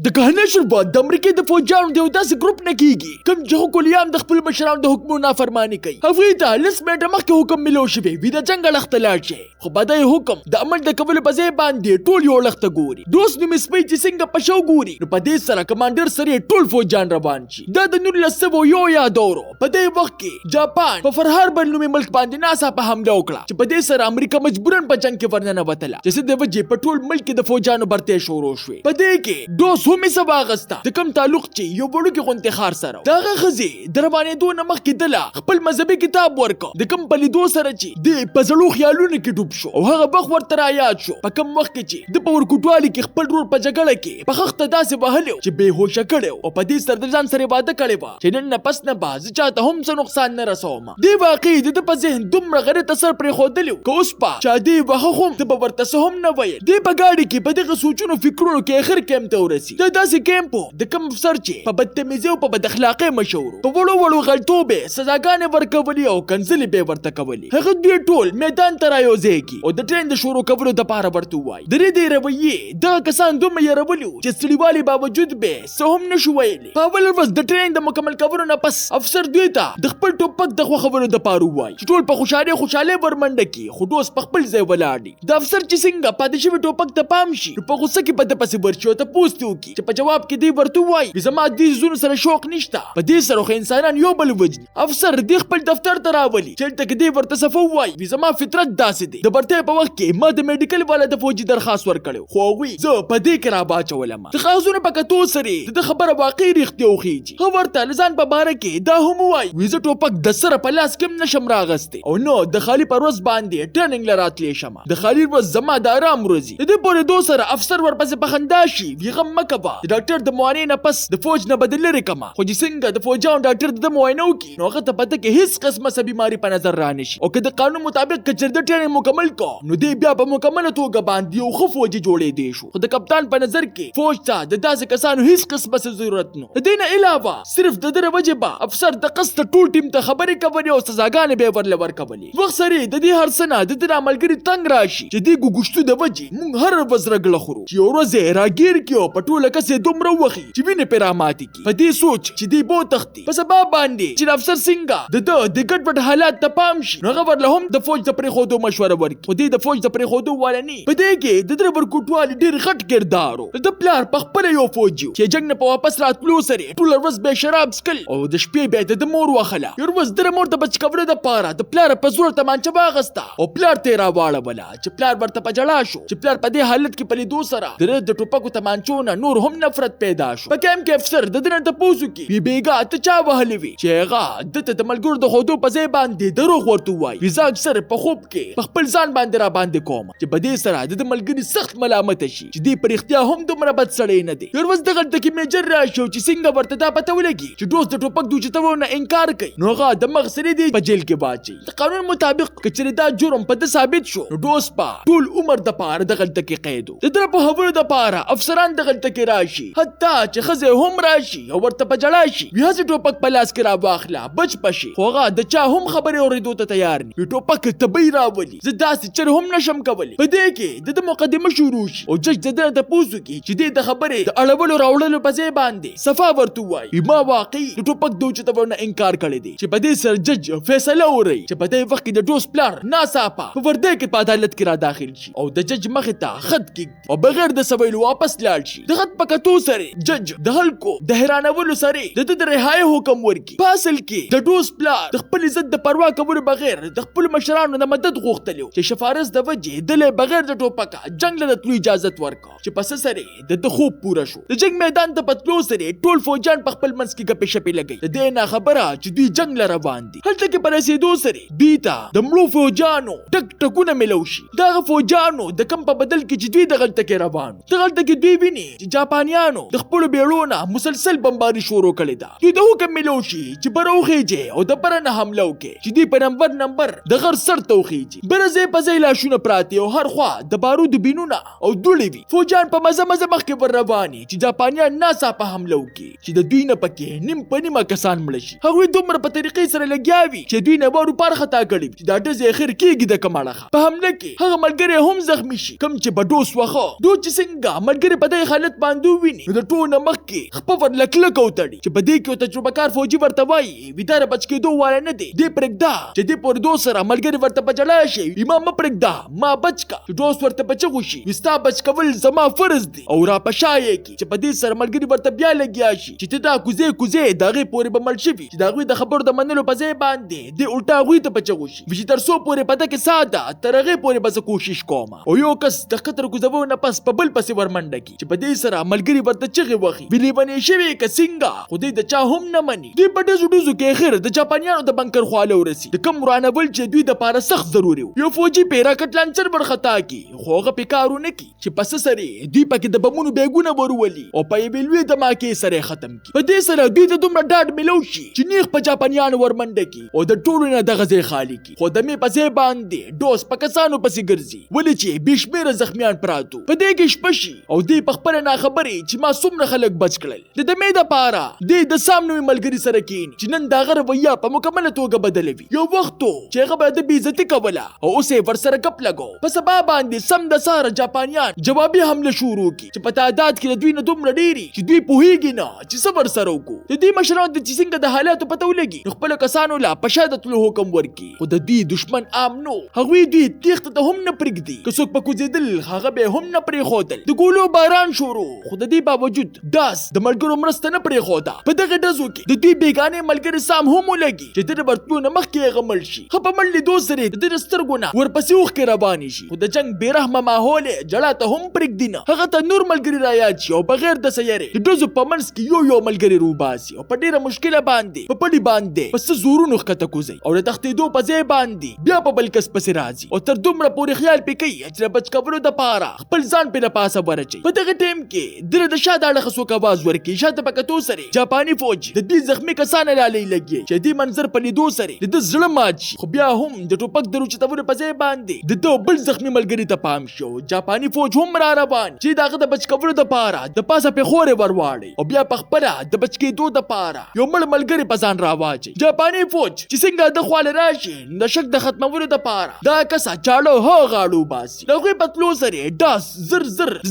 د کهنه شربات د امریکا د فوجانو د یو داسې ګروپ نه کیږي کوم چې حکولیام د خپل مشرانو د حکمونو نافرمانی کوي. هغوی ته لس منټه مخکې حکم ملو شوی وي د جنګ اړخ ته لاړ شي، خو بدای حکم د عمل د کولو په ځای باندې ټول یو اړخ ته ګوري. دوست نومې سپی چې څنګه په شو ګوري نو په دې سره کمانډر سره ټول فوجان روان شي. دا د 1901 یادورو په دې وخت کې جاپان په فرهار بل نومي ملک باندې ناڅاپه حمله وکړه چې په دې سره امریکا مجبورن په جنگ کې ورننوتله چې د وجې په ټول ملک کې د فوجانو برتې شروع شوې. په دې کې دوست هم یې واغسته د کوم تعلق چې یو وړوکی غونډې ښار سره دغه ښځې د روانېدو نه مخکې دله خپل مذهبي کتاب ورکړ د کوم په لیدو سره چې د په زړو خیالونو کې ډوب شو او هغه وخت ورته رایاد شو په کوم وخت کې چې د په ورکوټوالي کې خپل ورور په جګړه کې په خښته داسې وهلی چې بېهوشه کړی او په دې سره د ځان سره واده کړې وه چې نن نه پس نه به زه چاته هم څه نقصان نه رسوم. دې واقعي د ده په ذهن دومره غلط اثر پرېښودلی و که اوس په چا دې وهه هم ته به ورته څه هم نه ویل. دې په ګاډي کې په دغه سوچونو فکرونو کې اخر کیمپ ته ورسي. دا داسې کیمپ و د کوم افسر چې په بدتمیزۍ او په بد اخلاقۍ مشهور و. په وړو وړو غلطو به سزاګانې ورکولې او کنځلې به ورته کولې. هغه دوی ټول میدان ته رایوځای کړي او د ټرین د شروع کولو دپاره ورته ووایي. د دې رویې دغه کسان دومره یېرولي وو چې ستړیوالي باوجود به څه هم نه شو ویلی. په اول ورځ د ټرین د مکمل کولو نه پس افسر دوی ته د خپل ټوپک د خوښولو دپاره ووایي چې ټول په خوشحالۍ ورمنډه کړي خو دوست په خپل ځای ولاړ دي. د افسر چې څنګه پاتې شوي ټوپک ته پام شي نو په غوسه کې په ده پسې ورشي او تپوس ترې وکړي چې په جواب کې دوی ورته ووایي زما دې څیزونو سره شوق نشته، په دې سره خو انسانان یو بل وجني. افسر دې خپل دفتر ته راولي چې هلته کې دوی ورته صفه ووایي زما فطرت داسې دی. د برتۍ په وخت کې ما د میډیکل والا د فوجي درخواست ورکړی خو هغوی زه په دې کې راباچولم. د کاغذونو په کتو سره د خبره واقعي رښتیا وخیږي. هغه ورته له ځان په باره کې دا هم ووایي زه ټوپک د سره په لاس کې هم نشم راغستی او نو د خالي پر ورځ باندې ټریننګ له راتلی شمه. د خالي ورځ زما د ارام ورځي. د دې پورېدو سره افسر ورپسې په خندا شي وي غم مه کوه د ډاکټر د معاینې نه پس د فوج نه به دې لرې کړمه. خو چې څنګه د فوجیانو ډاکټر د ده معاینه وکړي نو هغه ته په ده کې هېڅ قسمه څه بیماري په نظر رانشي او که د قانون مطابق که چېرې د ټریننګ مکمل کړو نو دی بیا په مکمله توګه باندې یو ښه فوجي جوړېدی شو. خو د کپتان په نظر کې فوج ته د داسې کسانو هېڅ قسمه څه ضرورت نه. د دې نه علاوه صرف د ده له وجې به افسر د قصد ټول ټیم ته خبرې کولې او سزاګانې به یې ورله ورکولې. وخت سره د دې هر څه نه د ده ملګري تنګ راشي چې دې ګوګشتو د وجې موږ هره ورځ رګله خورو چې یو ورځ یې راګیر کړي او په ټوله کس یې دومره وخي چې وینې پرې راماتې کړي. په دې سوچ چې دی بو تختی په سبا باندې چې د افسر څنګه د ده د ګډ وډ حالات ته پام شي نو هغه ورله هم د فوج د پرېښودو مشوره ورکړي. خو دی د فوج د پرېښودو والا نه. په دې کې د ده ورکوټوالي ډېر غټ کردار و. د پلار په خپله یو فوجي چې جنګ نه په واپس راتلو سره ټوله ورځ به یې شراب څښل او د شپې به یې د ده مور وهله. یو ورځ د مور د بچ کولو دپاره د پلار په زور تمانچه واغسته او پلار ته یې راواړوله چې پلار ورته په ژړا شو چې پلار په دې حالت کې په لیدو سره د ده د ټوپکو تمانچو نه نور هم نفرت پیدا شو. په کیمپ کې افسر د ده نه تپوس وکړي وي بېګا ته چا وهلې وي چې هغه ده ته د ملګرو د ښودو په ځای باندې دروغ ورته ووایي وي زه اکثر په خوب کې په خپل ځان باندې راباندې کوم چې په دې سره د ده ملګري سخت ملامته شي چې دی په رښتیا هم دومره بد سړی نه دی. یو ورځ دغلته کې میجر راشي او چې څنګه ورته دا پته ولګي چې دوست د ټوپک د اوچتولو نه انکار کوي نو هغه د مغز سره دی په جیل کې واچوي. د قانون مطابق که چېرې دا جرم په ده ثابت شو نو دوست به ټول عمر دپاره دغلته کې قید و. د ده په هولو دپاره افسران دغلته کې راشي حتی چې ښځې هم راشي او ورته په ژړا شي وي هسې ټوپک په لاس کې راواخله بچ پشي. خو هغه د چا هم خبرې اورېدو ته تیار نه وي. ټوپک تبۍ راولي زه داسې چر هم نشم کولی. په دې کې د ده مقدمه شروع شي او جج د ده نه تپوس وکړي چې دې د خبرې د اړولو راوړلو په ځای باندې صفا ورته ووایي ما واقعي د ټوپک د اوچتولو نه انکار کړی دی. چې په دې سره جج فیصله وروي چې په دې وخت کې د دوست پلار ناڅاپه په وردۍ کې په عدالت کې را داخل شي او د جج مخې ته خط کېږدي او بغیر د څه ویلو واپس لاړ شي. د خط په کتو سره جج د خلکو د حیرانولو سره د ده د رهایۍ حکم ورکړي. په اصل کې د دوست پلار د خپل عزت د پروا کولو بغیر د خپلو مشرانو نه مدد غوښتلی چې شفارس د وجې ده له بغیر د ټوپکه جنګ له تلو اجازت ورکړه چې په څه سره د ده خوب پوره شو. د جنګ میدان ته په تلو سره ټول فوجیان په خپل منځ کې ګپې شپې لګوي. د دې نه خبره چې دوی جنګ له روان دي. هلته کې په رسېدو سره دوی ته د مړو فوجیانو ټک ټکونه ملو شي. دغه فوجیانو د کم په بدل کې چې دوی دغلته کې روان دغلته کې دوی ویني چې جاپانیانو د خپلو بیړو نه مسلسل بمباري شروع کړې ده. دوی د حکم ملو شي چې بره وخیجې او د بره نه حمله وکړي چې دوی په نمبر د غر سر ته وخیجي. بره ځای په ځای لاشونه پراته او هر خوا د بارودو بینونه او دوړې وي. فوجیان په مزه مزه مخکې ور رواني چې جاپانیان ناڅاپه حمله وکړي چې د دوی نه پکې نیم په نیمه کسان مړه شي. هغوی دومره په طریقې سره لګیا وي چې دوی نه وارو پار خطا کړي چې دا ډزې اخر کېږي د کوم اړخه. په حمله کې هغه ملګری هم زخمي شي کوم چې په ډوس وخه دوی چې څنګه ملګری په دې حالت باندې وړاندې وویني نو د ټولو نه مخکې خپه ور لکلک وتړي چې په دې کې یو تجربه کار فوجي ورته وایي ویده بچ کېدو والا نه دی دې پرېږده چې دې پورې دوست سره ملګري ورته په جلا شي ما مه پرېږده ما بچ کا چې دوست ورته په چغو شي ستا بچ کول زما فرض دی او را په شا یې کړي چې په دې سره ملګري ورته بیا لګیا شي چې ته دا کوزې د هغې پورې به مړ شوي چې د هغوی د خبرو د منلو په ځای باندې دې الټا هغوی ته په چغو شي چې تر څو پورې په ده کې ساه ده تر هغې پورې به زه کوشش کوم او یو کس د قطر کوزولو نه پس په بل پسې ورمنډه کړي چې په دې سره ملګري ورته چغې وهي ویلې بنې شوې که څنګه خو دوی د چا هم نه مني دوی په ډزو کې اخر د جاپانیانو د بنکر خواله ورسي د کوم ورانول چې دوی د پاره سخت ضروري و یو فوجي پیراکټ لانچر ورخطا کی خو هغه په کارونه کی چې پس سره دوی پکې د بمونو بیګونه ورولي او په یوې لوی دماکې سره ختم کی په دې سره دوی ته دومره ډاډ ملو شي چې نیغ په جاپانیانو ورمنډه کی او د ټولو نه دغه ځای خالی کی خو د می په ځای باندې دوس په کسانو پسې ګرځي ولې چې بشمیره زخمیان پراتو په دې کې شپشي او دوی په خپل نه خبرې چې ما څومره خلک بچ کړل د مې د پاره دوی د سامنوي ملګری سره کینی چې نن دا غره ویا په مکمله توګه بدلوي یو وخت چې هغه به د بې عزتي کوله او اوس یې ورسره ګپ لګو په سبا باندې سم د سهاره جاپانیان جوابي حمله شروع کړي چې په تعداد کې د دوی نه دومره ډېري چې دوی پوهېږي نه چې څه ورسره وکړو د دوی مشرانو ته چې څنګه د حالاتو پته ولګي نو خپلو کسانو له په شا د تلو حکم ورکړي خو د دوی دشمن عام نو هغوی دوی تېښته ته هم نه پرېږدي که څوک په کوزېدل هغه به هم نه پرېښودل د ګولو باران شروع خو د دې باوجود داس د ملګرو مرسته نه پرېښوده په دغه ډزو کې د دوی بیګانې ملګري سام هم ولګي چې د ورتلو نه مخکې هغه مړ شي ښه په مړ لیدو سره د ده سترګو نه ورپسې اوښکې روانې شي خو د جنګ بېرحمه ماحول یې ژړا ته هم پرېږدي نه هغه ته نور ملګري رایاد شي او بغیر د سیارې د ډزو په منځ کې یو ملګري روباسي او په ډېره مشکله باندې په پړي باندې په څه زورونو ښکته کوزي او د تښتېدو په ځای باندې بیا په بل کس پسې راځي او تر دومره پورې خیال پې کوي چې د بچ کولو دپاره خپل ځان پې له پاسه ورچوي په دغه ټایم کې ده د شا د اړخه څوک اواز ورکړي شاته په کتو سره جاپاني فوج د دې زخمي کسانو لالۍ لګي چې دې منظر په لیدو سره د ده زړه مات شي خو بیا هم د ټوپک د روچتولو په ځای باندې د ده بل زخمي ملګري ته پام شو جاپاني فوج هم را روان چې د هغه د بچ کولو دپاره د پاسه پېښورې ورواړي او بیا په خپله د بچ کېدو دپاره یو مړ ملګري په ځان راواچوي جاپاني فوج چې څنګه د خواله راشي د شک د ختمولو دپاره دا کسه چاړو هغه غاړو باسي د هغوی په تلو سره ډاس زر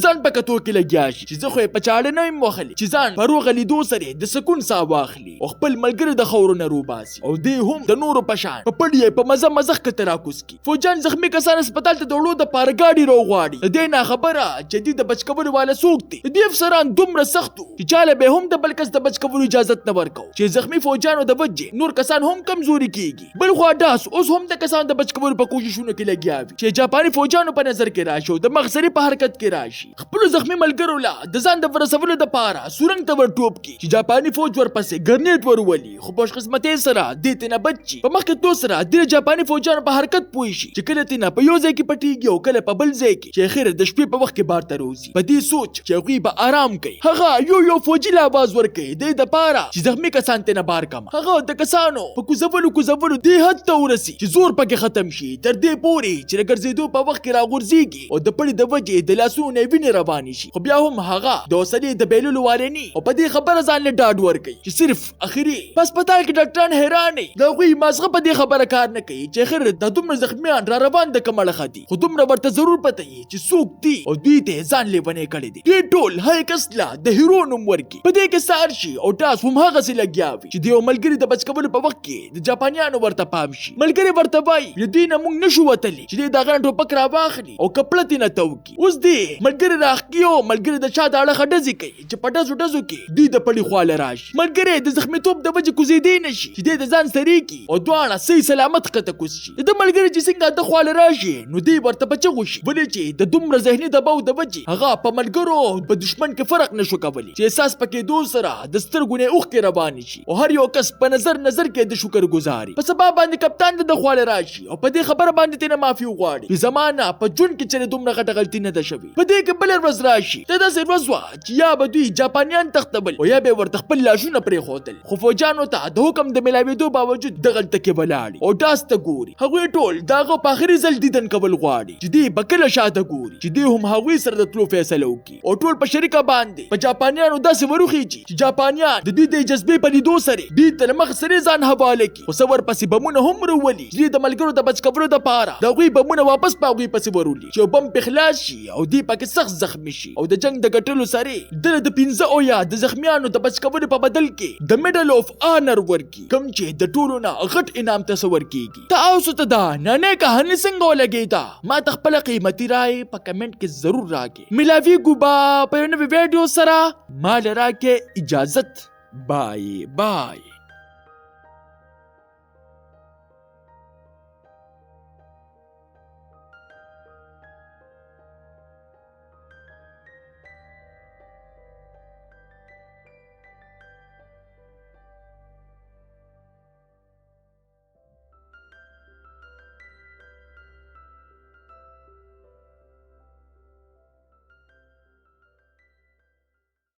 ځان په کتو کې لګیا شي چې زه خو یې په چاړه نه یم وهلی چې ځان په روغه لیدو سره د سکون ساه واخلي او خپل ملګري د خاورو نه روباسي او دی هم د نورو په شان په پړي یې په مزه ښکته راکوز کړي فوجیان زخمي کسان هسپتال ته د وړو دپاره ګاډي راوغواړي د دې ناخبره چې دوی د بچ کولو والا څوک دی د دې افسران دومره سخت وو چې چاله به هم د بل کس د بچ کولو اجازت نه ورکوو چې زخمي فوجیانو د وجې نور کسان هم کمزوري کیږي بل خوا ډاس اوس هم د کسانو د بچ کولو په کوششونو کې لګیا وي چې جاپاني فوجیانو په نظر کې راشي او د مغزري په حرکت کې راشي خپلو زخمي ملګرو له د ځان د ورسولو دپاره سورنګ ته ورټوپ کړي چې جاپاني فوج ورپسې ګرنیټ ورولي خو په خوشقسمتۍ سره دې ته نه بچ شي په مخکې تو سره د جاپاني فوجیانو په حرکت پوه شي چې کله ته نه په یو ځای کې پټېږي او کله په بل ځای کې چې اخر د شپې په وخت کې بار ته روزي په دې سوچ چې هغوی به آرام کوي هغه یو فوجي له آواز ورکوي دې دپاره چې زخمي کسان ته نه بار کم هغه د کسانو په کوزولو دې حد ته ورسي چې زور پکې ختم شي تر دې پورې چې د ګرځېدو په وخت کې راغورځېږي او د پړي د وجې د لاسونو نه وینې روانې شي خو بیا هم هغه د حوصلې د بایللو واری نه او په دې خبره ځان له ډاډ ورکوي چې صرف اخري په هسپتال کې ډاکټران حیران دي د هغوی مازغه په دې خبره کار نه کوي چې اخر د دومره زخمیان را روان د کومه اړخه دي خو دومره ورته ضرور پته وي چې څوک دي او دوی ته ځان لیونی کړی دي دوی ټول هر کس له د هیرو نوم ورکړي په دې کې سهار شي او ټاس هم هغسې لګیا وي چې د یو ملګري د بچ کولو په وخت کې د جاپانیانو ورته پام شي ملګري ورته وایي له دوی نه موږ نشو وتلی چې دوی د هغه نه ټوپک راواخلي او کپړه ترې نه تو کړي اوس دې ملګري راښکي او ملګري د شا د اړخه ډزې کوي چې په ډزو کې دوی د پړي خواله راشي ملګری د زخمیتوب د وجې کوزېدی نه شي چې دی د ځان سرې کړي او دواړه صحیح سلامت ښکته کوز شي د ده ملګري چې څنګه د خواله راشي نو دی ورته په چغو شي ولې چې د دومره ذهني دباو د وجې هغه په ملګرو په دشمن کې فرق نشو کولی چې احساس پکې دو سره د سترګو نه اوښکې روانې شي او هر یو کس په نظر کې د شکر گزاري په سبا باندې کپتان د خواله راشي او په دې خبره باندې تنه معافي وغواړي په زمانہ په جون کې چې دومره غټه غلطي نه ده شوې په دې کې بل ورځ راشي ته داسې ورځ وه چې یا به دوی جاپانیان تختبل او یا به ورته خپل لاشونه پرېښودل خو فوجیانو ته د حکم د میلاوېدو باوجود دغلته کې ولاړې او ډاس ته ګوري هغوی ټول د هغه په آخري ځل دیدن کول غواړي چې دوی به کله شاته ګوري چې دوی هم هغوی سره د تلو فیصله وکړي او ټول په شریکه باندې په جاپانیانو داسې وروخیږي چې جاپانیان د دوی د جذبې په لیدو سره دوی ته له مخ سره ځان حواله کړي خو څه ورپسې بمونه هم راولي چې دوی د ملګرو د بچ کولو دپاره د هغوی بمونه واپس په هغوی پسې ورولي چې یو بم پرې خلاص شي او دوی پکې سخت زخمي شي او د جنګ د ګټلو سره د 15 او یا د زخمیانو د بچ کولو په بدل کې د میډل اف آنر ورکی، کوم چې د ټولو نه غټ انعام تصور کیږي. تاسو ته دا نننۍ کہانی څنګه ولګیدا؟ ما ته خپل قیمتي رائے په کمنټ کې ضرور راکړئ. ملاویږو به په یو نوي ویډیو سره. ما لراکې اجازت. بای بای.